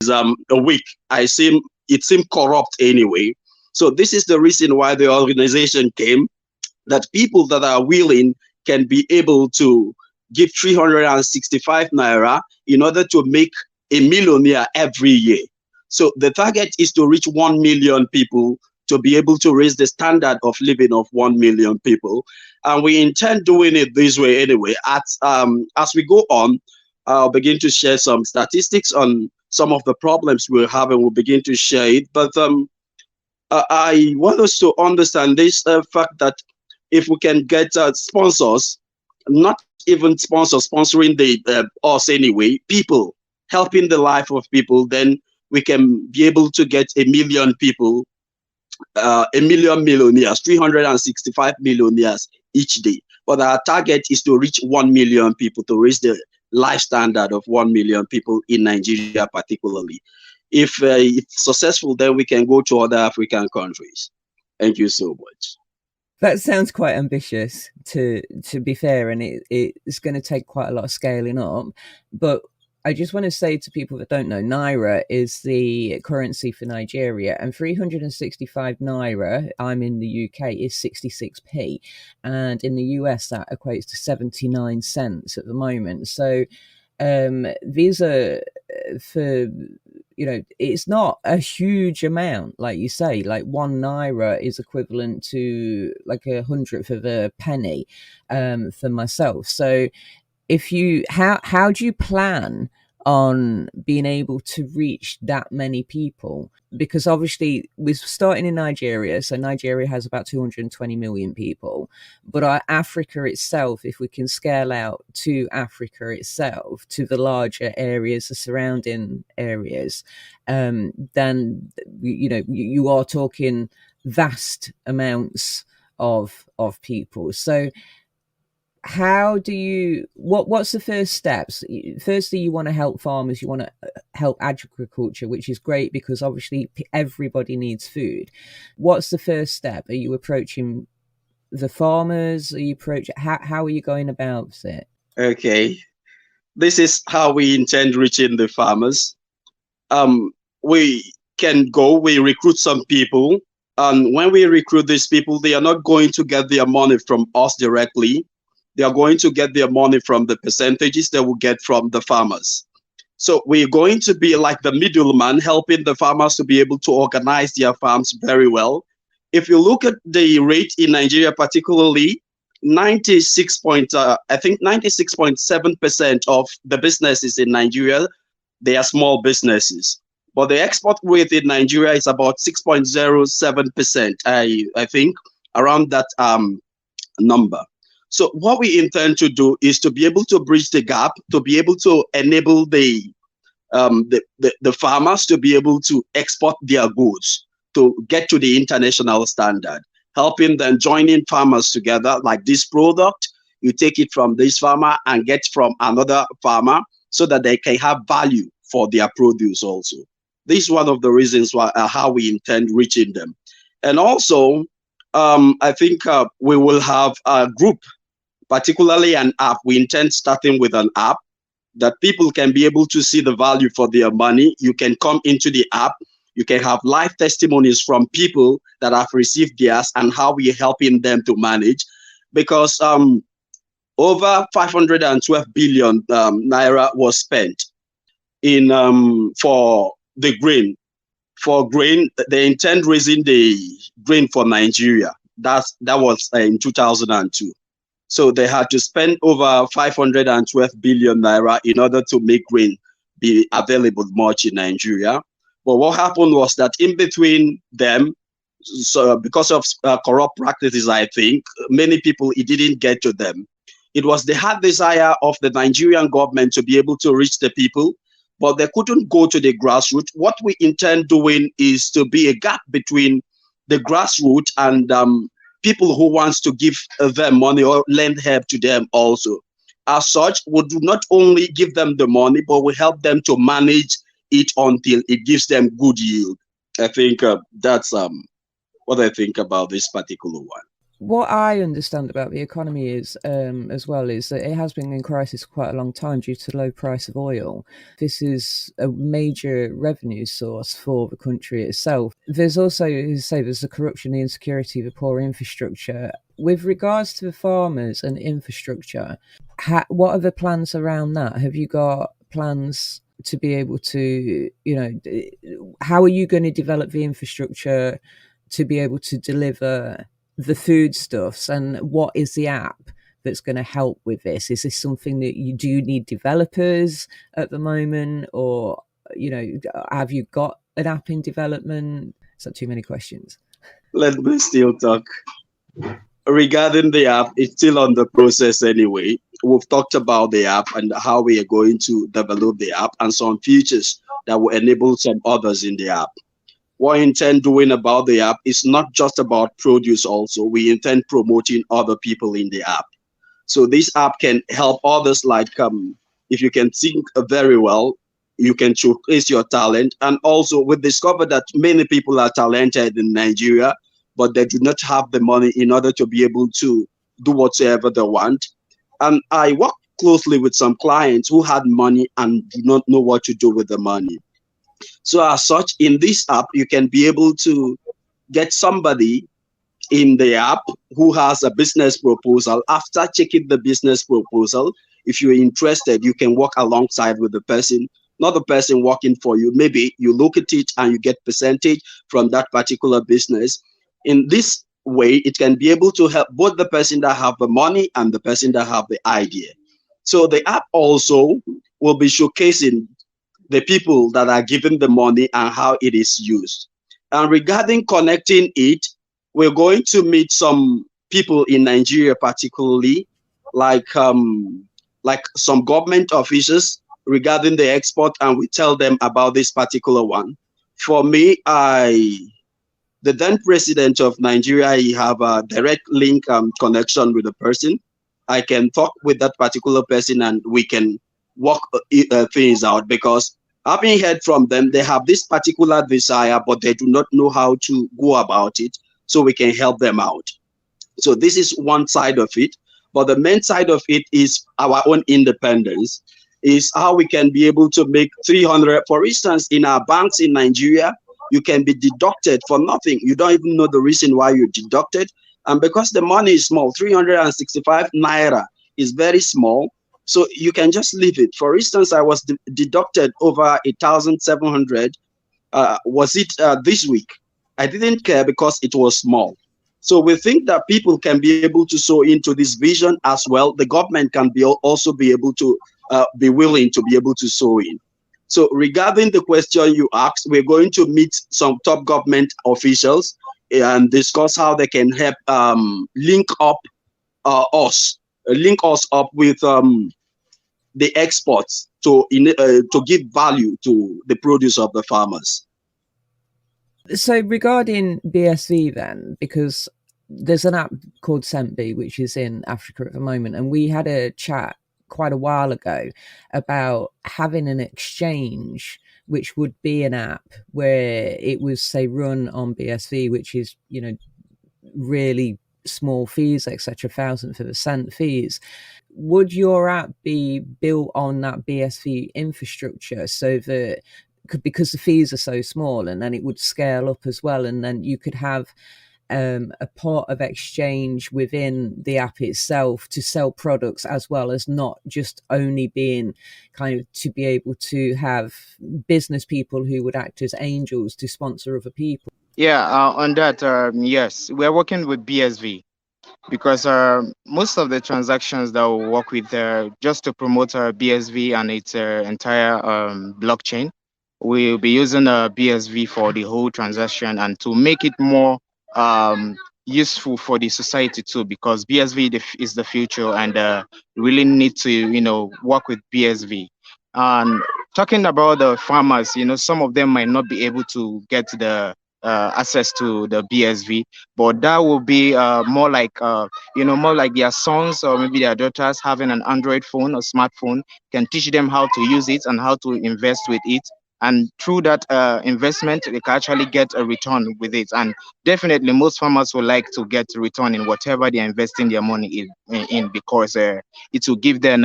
a week. It seemed corrupt anyway. So this is the reason why the organization came, that people that are willing can be able to give 365 naira in order to make a millionaire every year. So the target is to reach 1 million people, to be able to raise the standard of living of 1 million people. And we intend doing it this way anyway. As we go on, I'll begin to share some statistics on some of the problems we're having. We'll begin to share it. But I want us to understand this fact that if we can get sponsors, not even sponsors, sponsoring us anyway, people, helping the life of people, then we can be able to get 1 million people, 1 million millionaires, 365 millionaires each day. But our target is to reach 1 million people, to raise the life standard of 1 million people in Nigeria particularly. If it's successful, then we can go to other African countries. Thank you so much. That sounds quite ambitious, to be fair, and it's going to take quite a lot of scaling up. But I just want to say to people that don't know, Naira is the currency for Nigeria, and 365 Naira, I'm in the UK, is 66p. And in the US, that equates to 79 cents at the moment. So these are for, it's not a huge amount, like you say. Like 1 Naira is equivalent to like 100th of a penny for myself. So how do you plan on being able to reach that many people? Because obviously we're starting in Nigeria, so Nigeria has about 220 million people, but our Africa itself, if we can scale out to Africa itself, to the larger areas, the surrounding areas, then you are talking vast amounts of people. So how do you, what's the first steps? Firstly, you want to help farmers, you want to help agriculture, which is great because obviously everybody needs food. What's the first step? Are you approaching the farmers? How are you going about it? Okay, this is how we intend reaching the farmers. We recruit some people, and when we recruit these people, they are not going to get their money from us directly. They are going to get their money from the percentages they will get from the farmers. So we're going to be like the middleman, helping the farmers to be able to organize their farms very well. If you look at the rate in Nigeria, particularly 96.7% of the businesses in Nigeria, they are small businesses. But the export rate in Nigeria is about 6.07%, I think, around that number. So what we intend to do is to be able to bridge the gap, to be able to enable the farmers to be able to export their goods, to get to the international standard, helping them, joining farmers together. Like this product, you take it from this farmer and get from another farmer so that they can have value for their produce also. This is one of the reasons why how we intend reaching them. And also, I think we will have a group, particularly an app. We intend starting with an app that people can be able to see the value for their money. You can come into the app. You can have live testimonies from people that have received theirs and how we are helping them to manage. Because over 512 billion naira was spent in for the grain. For grain, they intend raising the grain for Nigeria. That was in 2002. So they had to spend over 512 billion naira in order to make grain be available much in Nigeria. But what happened was that in between them, so because of corrupt practices, I think, many people, it didn't get to them. It was the hard desire of the Nigerian government to be able to reach the people, but they couldn't go to the grassroots. What we intend doing is to be a gap between the grassroots and people who wants to give them money or lend help to them also. As such, we do not only give them the money, but we help them to manage it until it gives them good yield. I think that's what I think about this particular one. What I understand about the economy is, as well, is that it has been in crisis for quite a long time due to the low price of oil. This is a major revenue source for the country itself. There's also, as you say, there's the corruption, the insecurity, the poor infrastructure. With regards to the farmers and infrastructure, what are the plans around that? Have you got plans to be able to, how are you going to develop the infrastructure to be able to deliver the foodstuffs, and what is the app that's going to help with this? Is this something that you need developers at the moment, or have you got an app in development? Is that too many questions? Let me still talk. Regarding the app, it's still on the process anyway. We've talked about the app and how we are going to develop the app and some features that will enable some others in the app. What we intend doing about the app is not just about produce also. We intend promoting other people in the app. So this app can help others, like if you can think very well, you can showcase your talent. And also we discovered that many people are talented in Nigeria, but they do not have the money in order to be able to do whatsoever they want. And I work closely with some clients who had money and do not know what to do with the money. So as such, in this app, you can be able to get somebody in the app who has a business proposal. After checking the business proposal, if you're interested, you can work alongside with the person, not the person working for you. Maybe you look at it and you get percentage from that particular business. In this way, it can be able to help both the person that have the money and the person that have the idea. So the app also will be showcasing the people that are given the money and how it is used. And regarding connecting it, we're going to meet some people in Nigeria, particularly like some government officials regarding the export, and we tell them about this particular one. For me, the then president of Nigeria, he have a direct link connection with the person. I can talk with that particular person and we can work things out, because having heard from them, they have this particular desire, but they do not know how to go about it. So we can help them out. So this is one side of it. But the main side of it is our own independence, is how we can be able to make 300, for instance, in our banks in Nigeria, you can be deducted for nothing. You don't even know the reason why you're deducted. And because the money is small, 365 naira is very small. So you can just leave it. For instance, I was deducted over 1,700. Was it this week? I didn't care because it was small. So we think that people can be able to sow into this vision as well. The government can also be able to be willing to be able to sow in. So regarding the question you asked, we're going to meet some top government officials and discuss how they can help link us up with the exports to give value to the produce of the farmers. So regarding BSV then, because there's an app called SentB, which is in Africa at the moment, and we had a chat quite a while ago about having an exchange, which would be an app where it was, say, run on BSV, which is, really small fees, etc., 1,000 for the cent fees. Would your app be built on that BSV infrastructure so that, because the fees are so small, and then it would scale up as well, and then you could have a part of exchange within the app itself to sell products, as well as not just only being kind of to be able to have business people who would act as angels to sponsor other people? Yeah, on that, yes, we're working with BSV because most of the transactions that we work with just to promote BSV and its entire blockchain, we'll be using BSV for the whole transaction and to make it more useful for the society too, because BSV is the future, and really need to work with BSV. And talking about the farmers, some of them might not be able to get the access to the BSV, but that will be more like their sons or maybe their daughters having an Android phone or smartphone can teach them how to use it and how to invest with it, and through that investment, they can actually get a return with it. And definitely, most farmers would like to get a return in whatever they are investing their money in because it will give them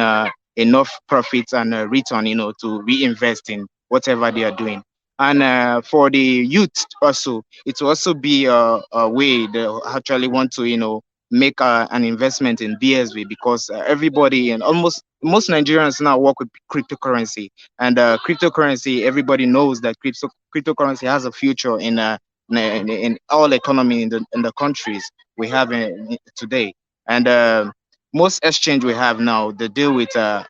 enough profits and return, to reinvest in whatever they are doing. And for the youth also, it will also be a way they actually want to, make an investment in BSV because everybody and almost most Nigerians now work with cryptocurrency, and cryptocurrency, everybody knows that cryptocurrency has a future in all economy in the countries we have today. And most exchange we have now, they deal with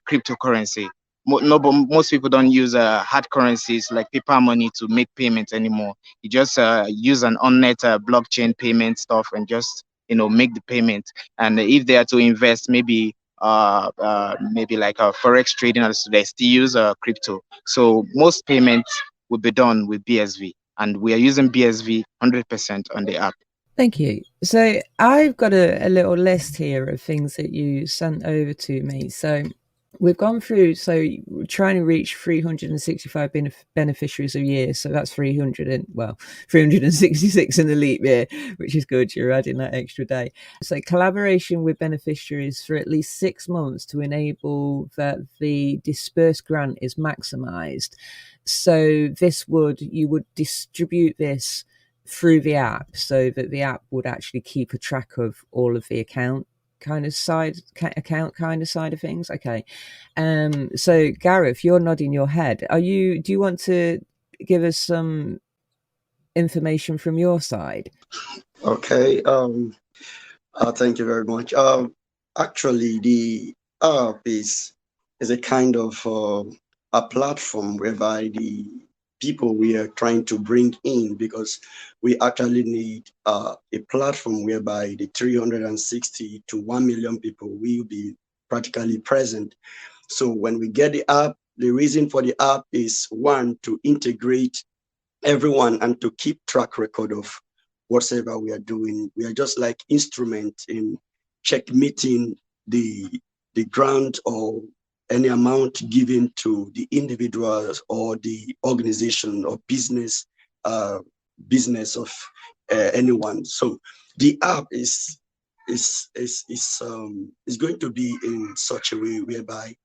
cryptocurrency. No, but most people don't use hard currencies like paper money to make payments anymore. You just use an on-net blockchain payment stuff and just make the payment. And if they are to invest, maybe like forex trading, also they still use crypto. So most payments will be done with BSV, and we are using BSV 100% on the app. Thank you. So I've got a little list here of things that you sent over to me. So we've gone through, so we're trying to reach 365 beneficiaries a year. So that's 366 in the leap year, which is good. You're adding that extra day. So collaboration with beneficiaries for at least 6 months to enable that the dispersed grant is maximized. So you would distribute this through the app so that the app would actually keep a track of all of the account kind of side of things. Okay. So Garreth, you're nodding your head. Do you want to give us some information from your side? Okay. Thank you very much. Actually, the app is a kind of a platform whereby the people we are trying to bring in, because we actually need a platform whereby the 360 to 1 million people will be practically present. So when we get the app, the reason for the app is, one, to integrate everyone and to keep track record of whatever we are doing. We are just like instrument in checkmating the grant or any amount given to the individuals or the organization or business of anyone. So the app is going to be in such a way whereby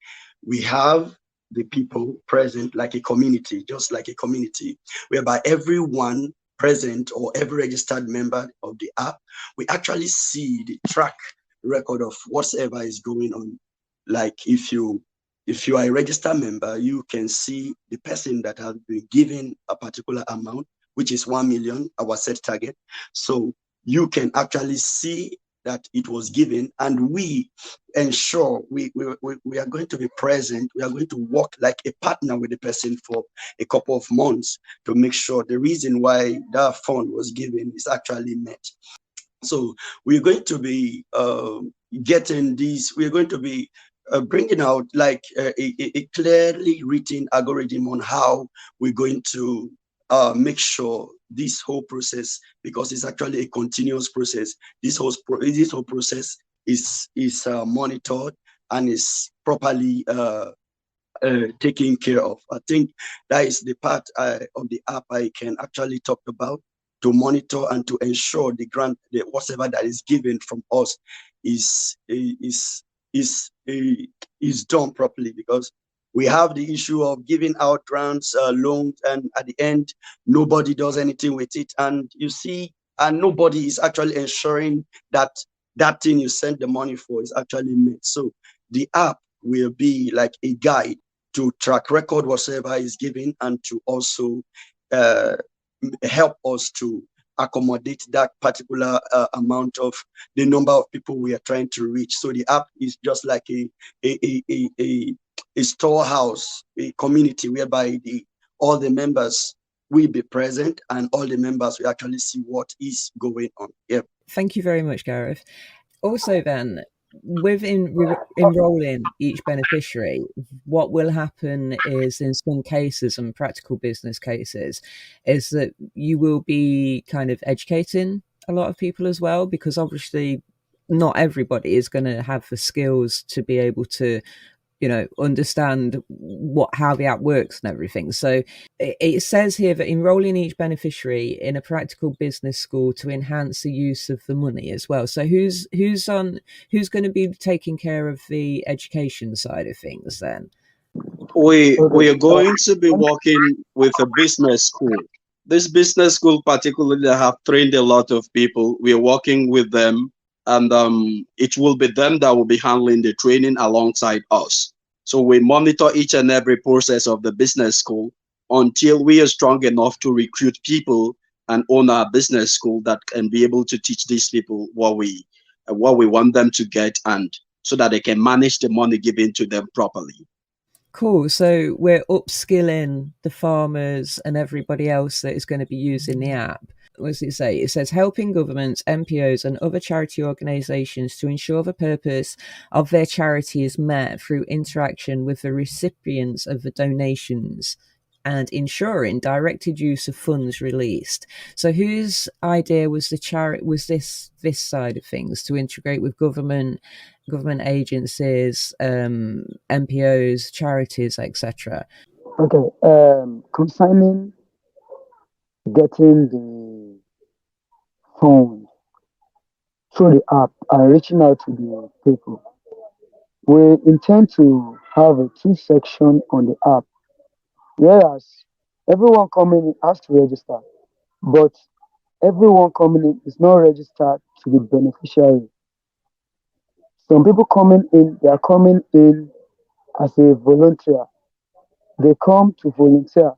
we have the people present like a community, just like a community, whereby everyone present or every registered member of the app, we actually see the track record of whatever is going on. Like if you are a registered member, you can see the person that has been given a particular amount, which is 1 million, our set target. So you can actually see that it was given, and we ensure we are going to be present. We are going to work like a partner with the person for a couple of months to make sure the reason why that fund was given is actually met. So we're going to be getting these, we're going to be bringing out like a clearly written algorithm on how we're going to make sure this whole process, because it's actually a continuous process, this whole process is monitored and is properly taken care of. I think that is the part of the app I can actually talk about, to monitor and to ensure the grant, whatever that is given from us is done properly, because we have the issue of giving out grants, loans, and at the end, nobody does anything with it. And you see, and nobody is actually ensuring that that thing you send the money for is actually met. So the app will be like a guide to track record whatever is given, and to also help us to accommodate that particular amount of the number of people we are trying to reach. So the app is just like a storehouse, a community whereby all the members will be present, and all the members will actually see what is going on. Yeah. Thank you very much, Garreth. Also then, with enrolling each beneficiary, what will happen is, in some cases and practical business cases, is that you will be kind of educating a lot of people as well, because obviously not everybody is going to have the skills to be able to understand how the app works and everything. So it says here that enrolling each beneficiary in a practical business school to enhance the use of the money as well. So who's going to be taking care of the education side of things then? We are going to be working with a business school. This business school particularly have trained a lot of people. We are working with them, and it will be them that will be handling the training alongside us. So we monitor each and every process of the business school until we are strong enough to recruit people and own our business school that can be able to teach these people what we want them to get, and so that they can manage the money given to them properly. Cool. So we're upskilling the farmers and everybody else that is going to be using the app. What does it say? It says helping governments, NPOs, and other charity organizations to ensure the purpose of their charity is met through interaction with the recipients of the donations and ensuring directed use of funds released. So whose idea was this side of things, to integrate with government agencies, NPOs, charities, etc.? Okay, concerning getting the phone through the app and reaching out to the people, we intend to have a two section on the app, whereas everyone coming in has to register, but everyone coming in is not registered to the beneficiary. Some people coming in, they are coming in as a volunteer. They come to volunteer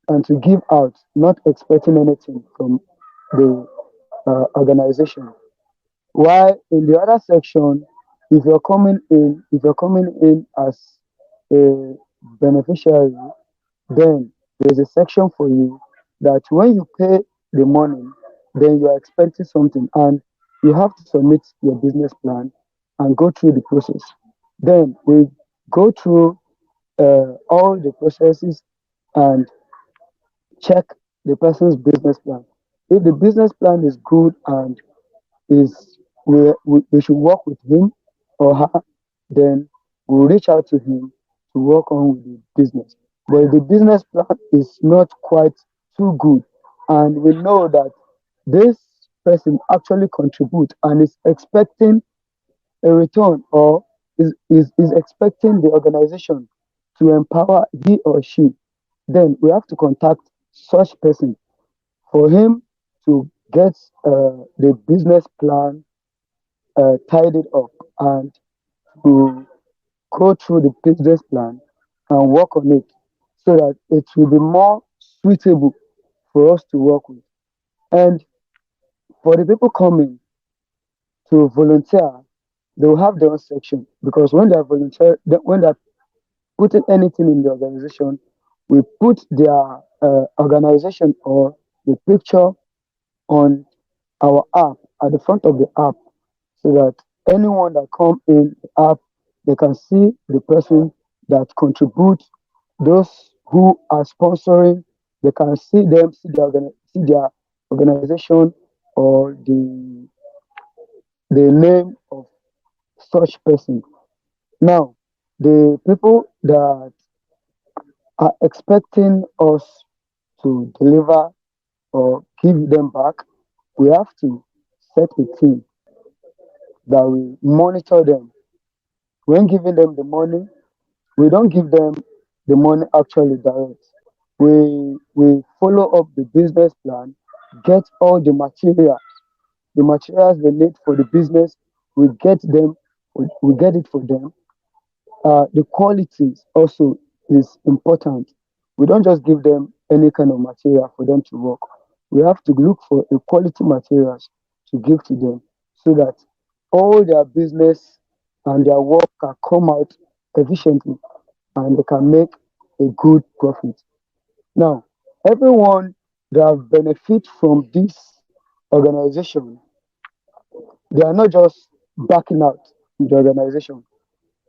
and to give out, not expecting anything from the organization. While in the other section, if you're coming in as a beneficiary, then there's a section for you that when you pay the money, then you are expecting something, and you have to submit your business plan and go through the process. Then we go through all the processes and check the person's business plan. If the business plan is good and is we should work with him or her, then we'll reach out to him to work on with the business. But if the business plan is not quite too good, and we know that this person actually contribute and is expecting a return, or is expecting the organization to empower he or she, then we have to contact such person for him to get the business plan tidied up and to go through the business plan and work on it so that it will be more suitable for us to work with. And for the people coming to volunteer, they will have their own section, because when they are volunteer, when they're putting anything in the organization, we put their organization or the picture on our app, at the front of the app, so that anyone that come in the app, they can see the person that contributes, those who are sponsoring, they can see them, see their organization or the name of such person. Now, the people that are expecting us to deliver or give them back, we have to set a team that will monitor them. When giving them the money, we don't give them the money actually direct. We follow up the business plan, get all the materials they need for the business, we get them, we get it for them. The qualities also is important. We don't just give them any kind of material for them to work. We have to look for a quality materials to give to them so that all their business and their work can come out efficiently and they can make a good profit. Now, everyone that benefit from this organization, they are not just backing out the organization,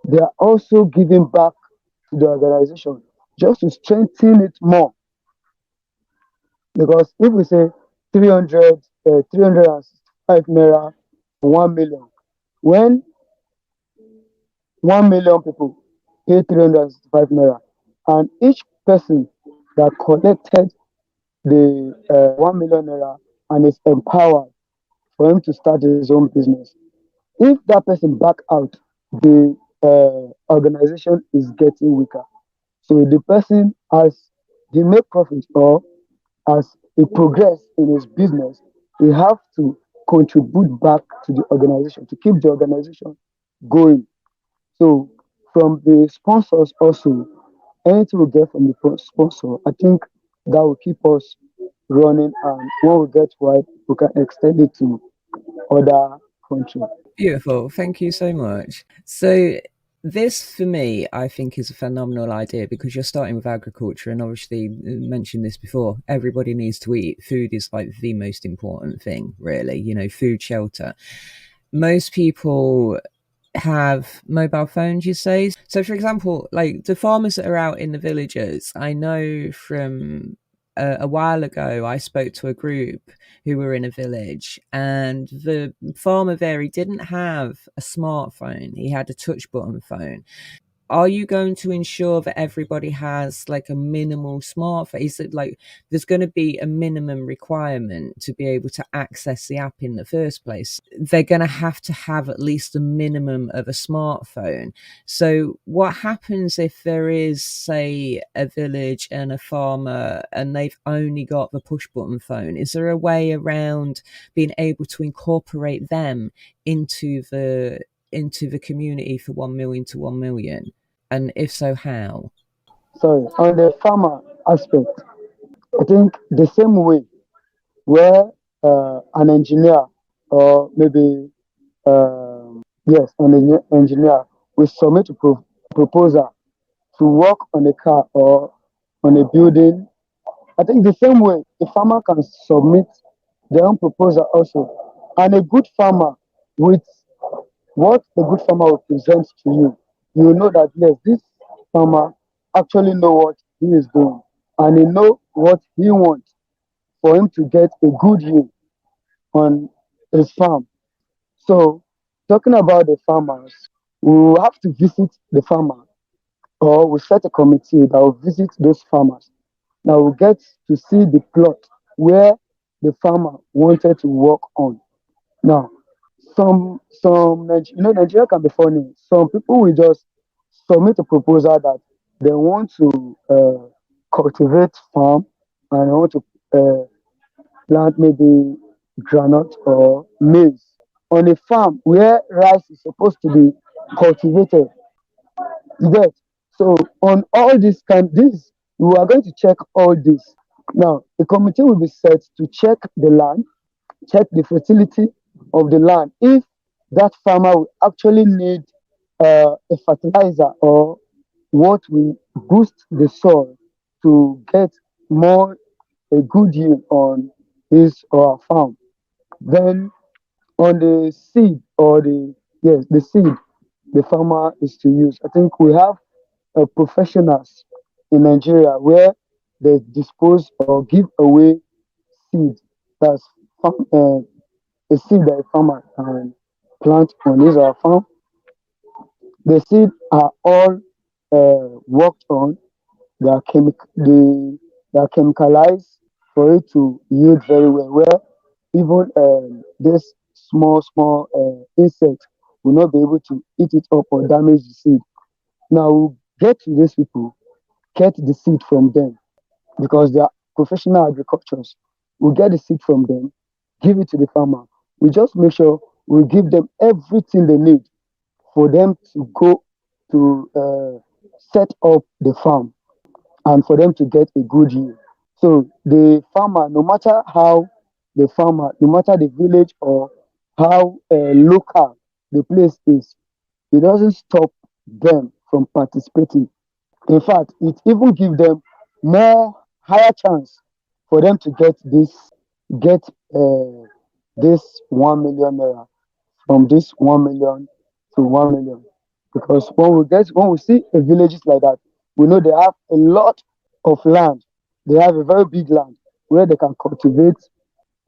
they are also giving back to the organization just to strengthen it more. Because if we say 365 naira for 1 million, when 1 million people pay 365 naira. And each person that collected the 1 million naira and is empowered for him to start his own business, if that person back out, the organization is getting weaker. So the person, as he make profit or as he progress in his business, he have to contribute back to the organization to keep the organization going. So from the sponsors also, anything we get from the sponsor, I think that will keep us running, and when we get wide, we can extend it to other countries. Beautiful. Thank you so much. So this, for me, I think is a phenomenal idea because you're starting with agriculture, and obviously mentioned this before. Everybody needs to eat. Food is like the most important thing, really. You know, food, shelter. Most people have mobile phones, you say. So, for example, like the farmers that are out in the villages, I know from a while ago, I spoke to a group who were in a village, and the farmer there, he didn't have a smartphone. He had a touch button phone. Are you going to ensure that everybody has like a minimal smartphone? Is it like there's going to be a minimum requirement to be able to access the app in the first place? They're going to have at least a minimum of a smartphone. So what happens if there is, say, a village and a farmer and they've only got the push button phone? Is there a way around being able to incorporate them into the community for 1 million to 1 million? And if so, how? Sorry, on the farmer aspect, I think the same way where an engineer or maybe yes, an engineer will submit a proposal to work on a car or on a building. I think the same way a farmer can submit their own proposal also, and a good farmer with what a good farmer will present to you, you will know that yes, this farmer actually know what he is doing, and he know what he wants for him to get a good yield on his farm. So, talking about the farmers, we will have to visit the farmer, or we set a committee that will visit those farmers. Now we get to see the plot where the farmer wanted to work on. Now, Nigeria can be funny. Some people will just submit a proposal that they want to cultivate farm and they want to plant maybe granite or maize on a farm where rice is supposed to be cultivated. You get? So on all this, we are going to check all this. Now, a committee will be set to check the land, check the fertility of the land. If that farmer will actually need a fertilizer or what will boost the soil to get more a good yield on his or her farm. Then on the seed or the seed the farmer is to use. I think we have professionals in Nigeria where they dispose or give away seed that's a seed that a farmer can plant on his or her farm. The seed are all worked on. They are chemicalized for it to yield very well. Where even this small insect will not be able to eat it up or damage the seed. Now we get to these people, get the seed from them because they are professional agriculturists. We get the seed from them, give it to the farmer. We just make sure we give them everything they need for them to go to set up the farm and for them to get a good yield. So the farmer, no matter how the farmer, no matter the village or how local the place is, it doesn't stop them from participating. In fact, it even gives them more higher chance for them to get this 1 million naira from this 1 million to 1 million. Because when we see a villages like that, we know they have a lot of land. They have a very big land where they can cultivate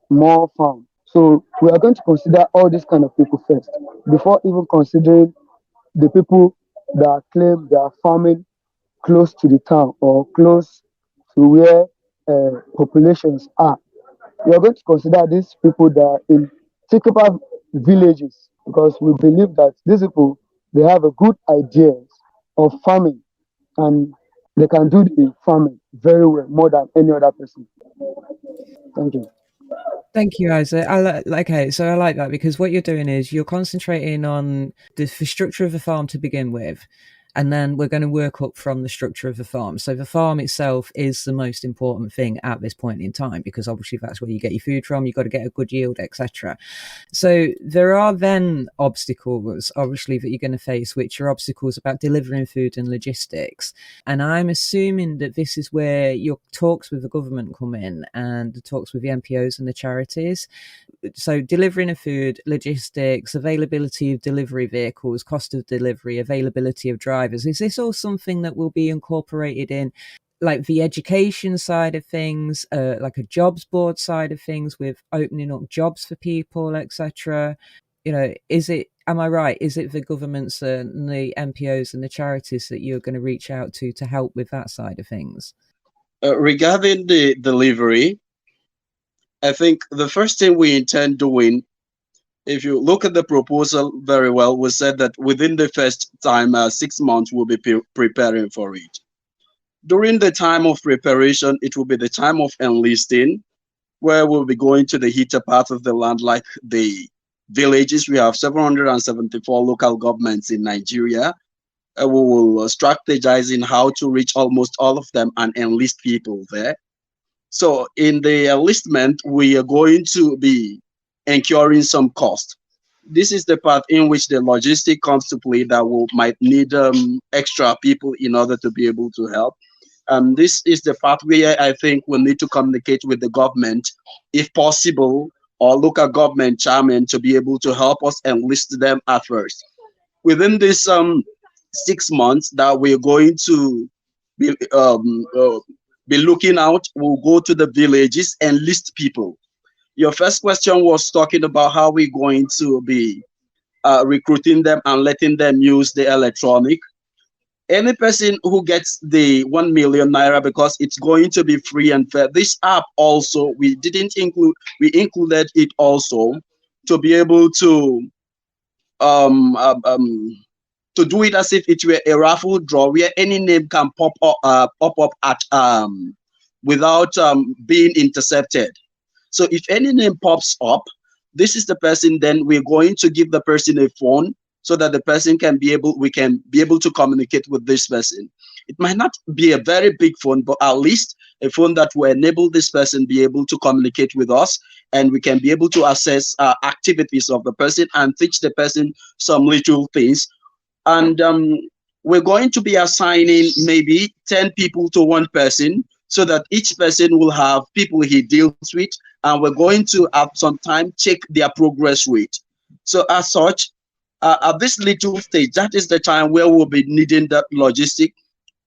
more farm. So we are going to consider all these kind of people first before even considering the people that claim they are farming close to the town or close to where populations are. We are going to consider these people that are in typical villages because we believe that these people they have a good ideas of farming and they can do the farming very well more than any other person. Thank you. Thank you, Isaac. Okay, so I like that because what you're doing is you're concentrating on the structure of the farm to begin with, and then we're going to work up from the structure of the farm. So the farm itself is the most important thing at this point in time because obviously that's where you get your food from. You've got to get a good yield, etc. So there are then obstacles, obviously, that you're going to face, which are obstacles about delivering food and logistics. And I'm assuming that this is where your talks with the government come in and the talks with the NPOs and the charities. So delivering of food, logistics, availability of delivery vehicles, cost of delivery, availability of drivers. Is this all something that will be incorporated in like the education side of things, like a jobs board side of things with opening up jobs for people, etc.? You know, am I right? Is it the governments and the NPOs and the charities that you're going to reach out to help with that side of things? Regarding the delivery, I think the first thing we intend doing, if you look at the proposal very well, we said that within the first time, 6 months, we'll be preparing for it. During the time of preparation, it will be the time of enlisting, where we'll be going to the heater part of the land, like the villages. We have 774 local governments in Nigeria. We will strategize in how to reach almost all of them and enlist people there. So in the enlistment, we are going to be incurring some cost. This is the part in which the logistic comes to play that we might need extra people in order to be able to help. This is the part where I think we need to communicate with the government, if possible, or local government chairman to be able to help us enlist them at first. Within this 6 months that we're going to be looking out, we'll go to the villages and list people. Your first question was talking about how we're going to be recruiting them and letting them use the electronic. Any person who gets the 1 million naira, because it's going to be free and fair. This app also, we included it also to be able to do it as if it were a raffle draw where any name can pop up at without being intercepted. So if any name pops up, this is the person, then we're going to give the person a phone so that the person we can be able to communicate with this person. It might not be a very big phone, but at least a phone that will enable this person be able to communicate with us, and we can be able to assess activities of the person and teach the person some little things. And we're going to be assigning maybe 10 people to one person so that each person will have people he deals with, and we're going to at some time check their progress rate. So as such, at this little stage, that is the time where we'll be needing that logistic.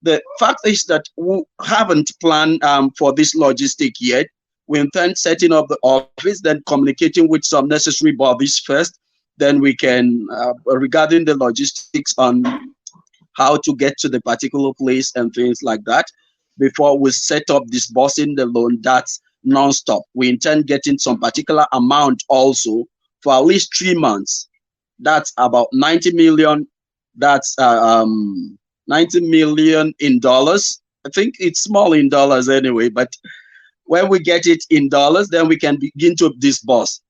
The fact is that we haven't planned for this logistic yet. We intend setting up the office, then communicating with some necessary bodies first. Then we can, regarding the logistics on how to get to the particular place and things like that, before we set up disbursing the loan, that's non-stop. We intend getting some particular amount also for at least 3 months. That's about 90 million. That's 90 million in dollars. I think it's small in dollars anyway, but when we get it in dollars, then we can begin to disburse.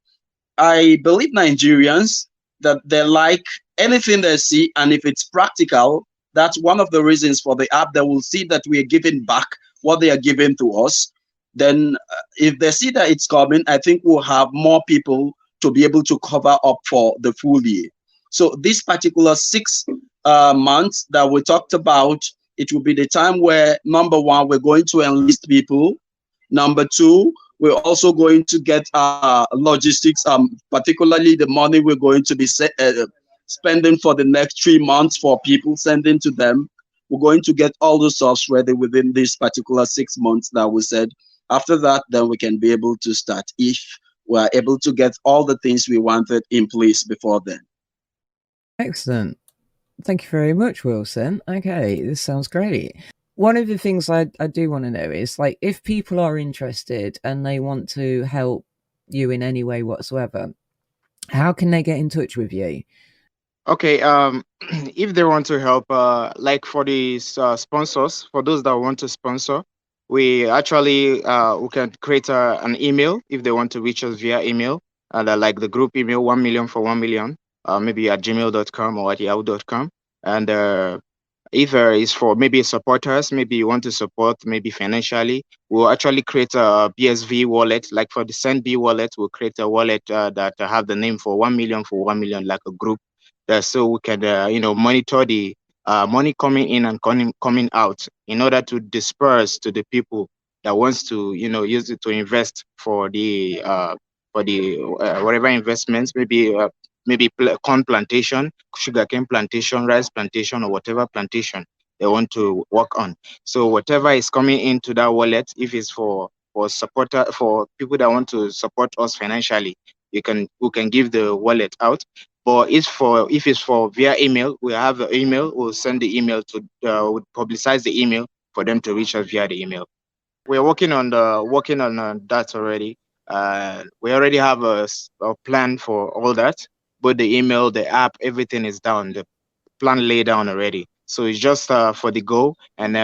I believe Nigerians that they like anything they see, and if it's practical, that's one of the reasons for the app. They will see that we are giving back what they are giving to us. Then if they see that it's coming, I think we'll have more people to be able to cover up for the full year. So this particular 6 months that we talked about, it will be the time where, number one, we're going to enlist people. Number two, we're also going to get logistics, particularly the money we're going to be spending for the next 3 months for people, sending to them. We're going to get all the stuff ready within this particular 6 months that we said. After that, then we can be able to start if we are able to get all the things we wanted in place before then. Excellent. Thank you very much, Wilson. Okay, this sounds great. One of the things I do want to know is, like, if people are interested and they want to help you in any way whatsoever, how can they get in touch with you? Okay, if they want to help, like for the sponsors, for those that want to sponsor, we actually we can create an email if they want to reach us via email, like the group email 1 million for 1 million, maybe at gmail.com or at yahoo.com. And if it's for maybe supporters, maybe you want to support maybe financially, we'll actually create a BSV wallet. Like for the SendB wallet, we'll create a wallet that have the name for 1 million for 1 million, like a group, so we can monitor the money coming in and coming out in order to disperse to the people that wants to use it to invest for the whatever investments, maybe corn plantation, sugarcane plantation, rice plantation, or whatever plantation they want to work on. So whatever is coming into that wallet, if it's for people that want to support us financially, we can give the wallet out. But if it's for via email, we have the email. We'll send the email to we'll publicize the email for them to reach us via the email. We're working on that already. We already have a plan for all that. But the email, the app, everything is down. The plan laid down already. So it's just for the go. And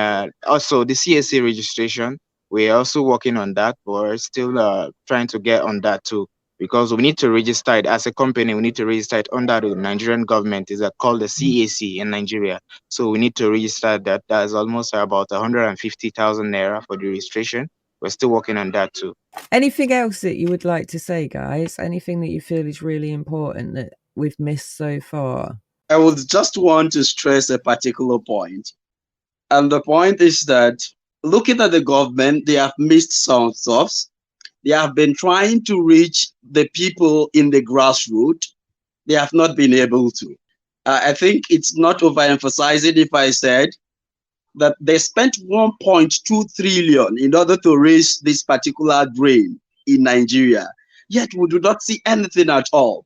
also the CSA registration, we're also working on that. But we're still trying to get on that too, because we need to register it as a company. We need to register it under the Nigerian government. Is called the CAC in Nigeria. So we need to register that. That's almost about 150,000 naira for the registration. We're still working on that too. Anything else that you would like to say, guys? Anything that you feel is really important that we've missed so far? I would just want to stress a particular point. And the point is that looking at the government, they have missed some stuff. They have been trying to reach the people in the grassroots. They have not been able to. I think it's not overemphasizing if I said that they spent 1.2 trillion in order to raise this particular grain in Nigeria. Yet we do not see anything at all.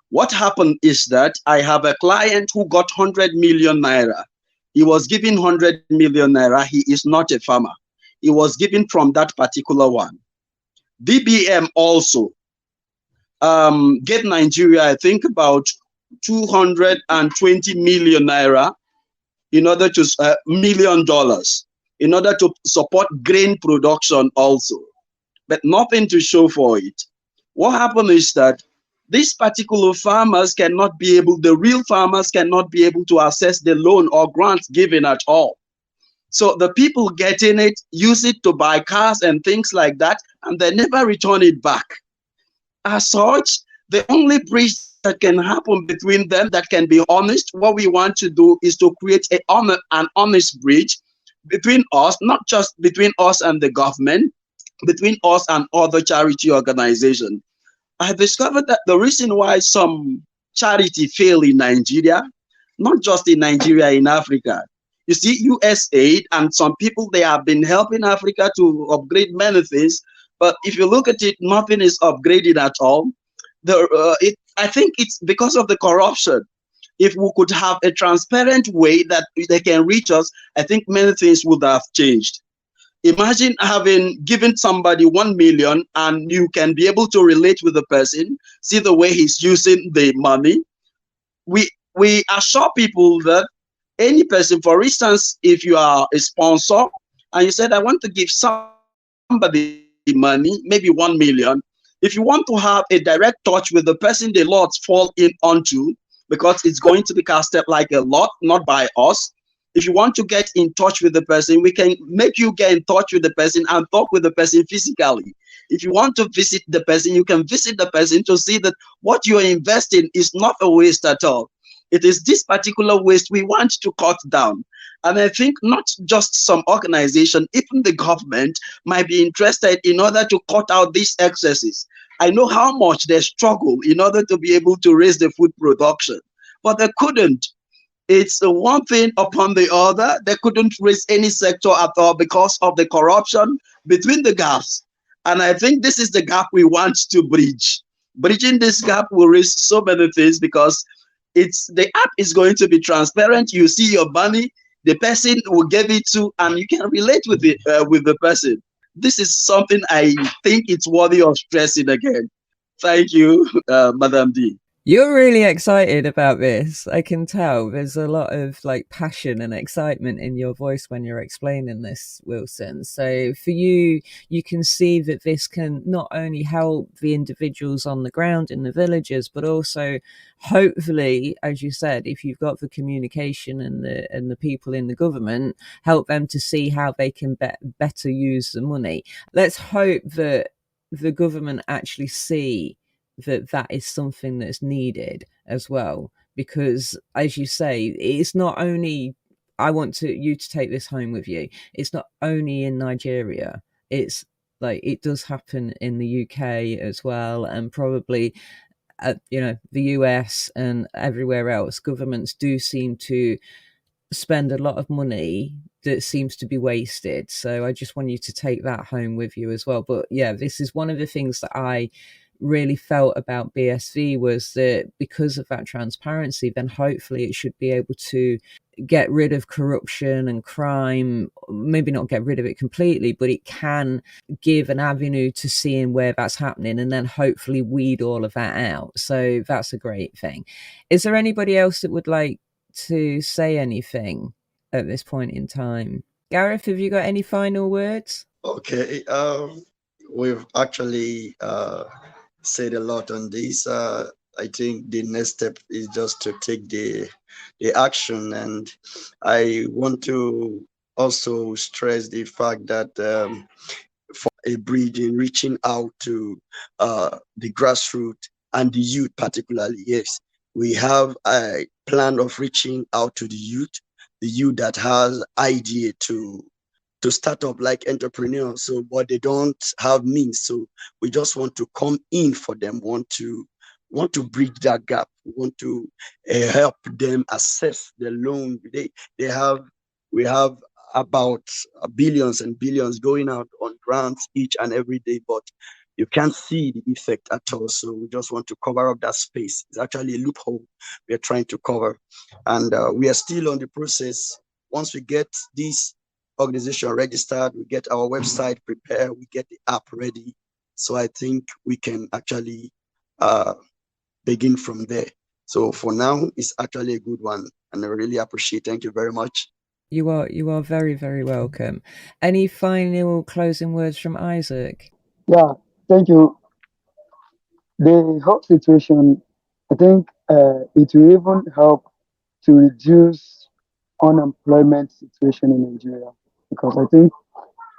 What happened is that I have a client who got 100 million naira. He was given 100 million naira. He is not a farmer. He was given from that particular one. DBM also gave Nigeria, I think, about 220 million naira in order to $1 million in order to support grain production also, but nothing to show for it. What happened is that these particular farmers cannot be able, the real farmers cannot be able to access the loan or grants given at all. So the people getting it use it to buy cars and things like that, and they never return it back. As such, the only bridge that can happen between them that can be honest, what we want to do is to create an honest bridge between us, not just between us and the government, between us and other charity organizations. I discovered that the reason why some charity fail in Nigeria, not just in Nigeria, in Africa, you see, USAID and some people, they have been helping Africa to upgrade many things, but if you look at it, nothing is upgraded at all. I think it's because of the corruption. If we could have a transparent way that they can reach us, I think many things would have changed. Imagine having given somebody 1 million and you can be able to relate with the person, see the way he's using the money. We assure people that any person, for instance, if you are a sponsor and you said, I want to give somebody money, maybe 1 million, if you want to have a direct touch with the person the lots fall in onto, because it's going to be casted like a lot, not by us. If you want to get in touch with the person, we can make you get in touch with the person and talk with the person physically. If you want to visit the person, you can visit the person to see that what you are investing is not a waste at all. It is this particular waste we want to cut down. And I think not just some organization, even the government might be interested in order to cut out these excesses. I know how much they struggle in order to be able to raise the food production, but they couldn't. It's one thing upon the other. They couldn't raise any sector at all because of the corruption between the gaps. And I think this is the gap we want to bridge. Bridging this gap will raise so many things, because the app is going to be transparent. You see your money, the person will give it to, and you can relate with the person. This is something I think it's worthy of stressing again. Thank you, Madam D. You're really excited about this. I can tell there's a lot of like passion and excitement in your voice when you're explaining this, Wilson. So for you, you can see that this can not only help the individuals on the ground in the villages, but also hopefully, as you said, if you've got the communication and the people in the government, help them to see how they can better use the money. Let's hope that the government actually see that is something that's needed as well, because as you say, it's not only I want you to take this home with you. It's not only in Nigeria. It's like it does happen in the UK as well, and probably the US and everywhere else. Governments do seem to spend a lot of money that seems to be wasted. So I just want you to take that home with you as well. But yeah, this is one of the things that I really felt about BSV, was that because of that transparency, then hopefully it should be able to get rid of corruption and crime. Maybe not get rid of it completely, but it can give an avenue to seeing where that's happening, and then hopefully weed all of that out. So that's a great thing. Is there anybody else that would like to say anything at this point in time? Garreth, have you got any final words? Okay, we've actually said a lot on this. I think the next step is just to take the action, and I want to also stress the fact that for a bridge in reaching out to the grassroots and the youth particularly. Yes, we have a plan of reaching out to the youth that has idea to start up like entrepreneurs, so but they don't have means. So we just want to come in for them, want to bridge that gap, want to help them assess the loan. We have about billions and billions going out on grants each and every day, but you can't see the effect at all. So we just want to cover up that space. It's actually a loophole we are trying to cover, and we are still on the process. Once we get this organization registered, we get our website prepared, we get the app ready. So I think we can actually begin from there. So for now, it's actually a good one, and I really appreciate. Thank you very much. You are very, very welcome. Any final closing words from Isaac? Yeah, thank you. The health situation, I think it will even help to reduce unemployment situation in Nigeria, because I think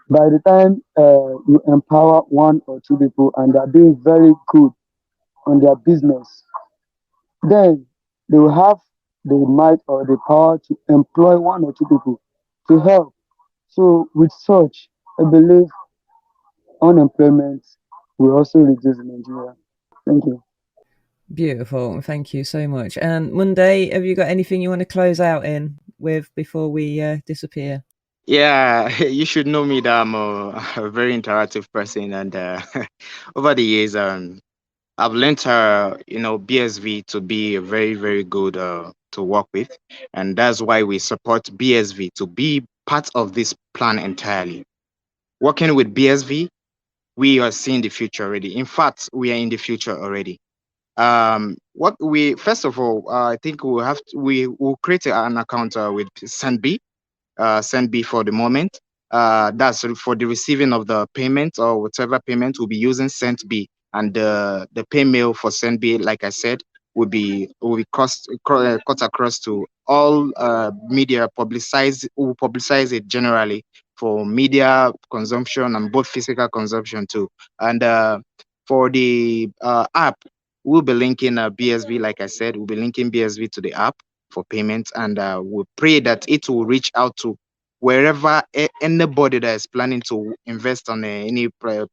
by the time you empower one or two people and they're doing very good on their business, then they will have the might or the power to employ one or two people to help. So with such, I believe unemployment will also reduce in Nigeria. Thank you. Beautiful. Thank you so much. And Monday, have you got anything you want to close out in with before we disappear? Yeah, you should know me that I'm a very interactive person, and over the years, I've learned, BSV to be a very, very good to work with, and that's why we support BSV to be part of this plan entirely. Working with BSV, we are seeing the future already. In fact, we are in the future already. What we first of all, I think we will create an account with SendB. SendB for the moment. That's for the receiving of the payment or whatever payment we'll be using SendB, and the pay mail for SendB, like I said, will be cut across to all media. Will publicize it generally for media consumption and both physical consumption too. And for the app, we'll be linking BSV, like I said, we'll be linking BSV to the app for payments, and we pray that it will reach out to wherever anybody that is planning to invest on any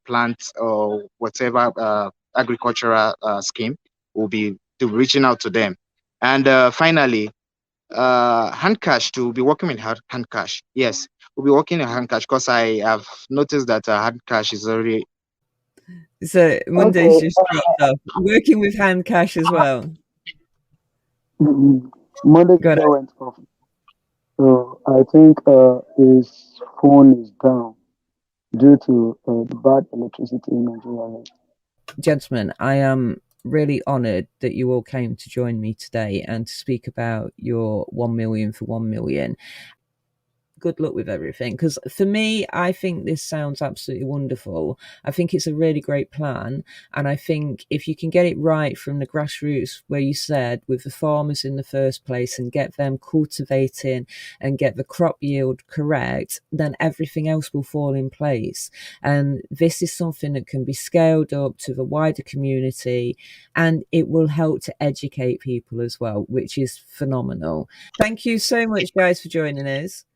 plant or whatever agricultural scheme will be reaching out to them. And finally, hand cash, to be working with hand cash. Yes, we'll be working in hand cash, because I have noticed that hand cash is already. So Monday's just dropped off. Working with hand cash as well. Monday Got it. went off. So I think his phone is down due to the bad electricity in Nigeria. Gentlemen, I am really honoured that you all came to join me today and to speak about your 1 million for 1 million. Good luck with everything, because for me, I think this sounds absolutely wonderful. I think it's a really great plan, and I think if you can get it right from the grassroots, where you said with the farmers in the first place, and get them cultivating and get the crop yield correct, then everything else will fall in place. And this is something that can be scaled up to the wider community, and it will help to educate people as well, which is phenomenal. Thank you so much, guys, for joining us.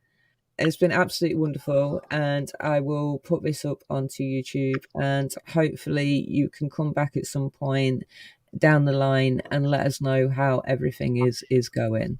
It's been absolutely wonderful, and I will put this up onto YouTube, and hopefully you can come back at some point down the line and let us know how everything is going.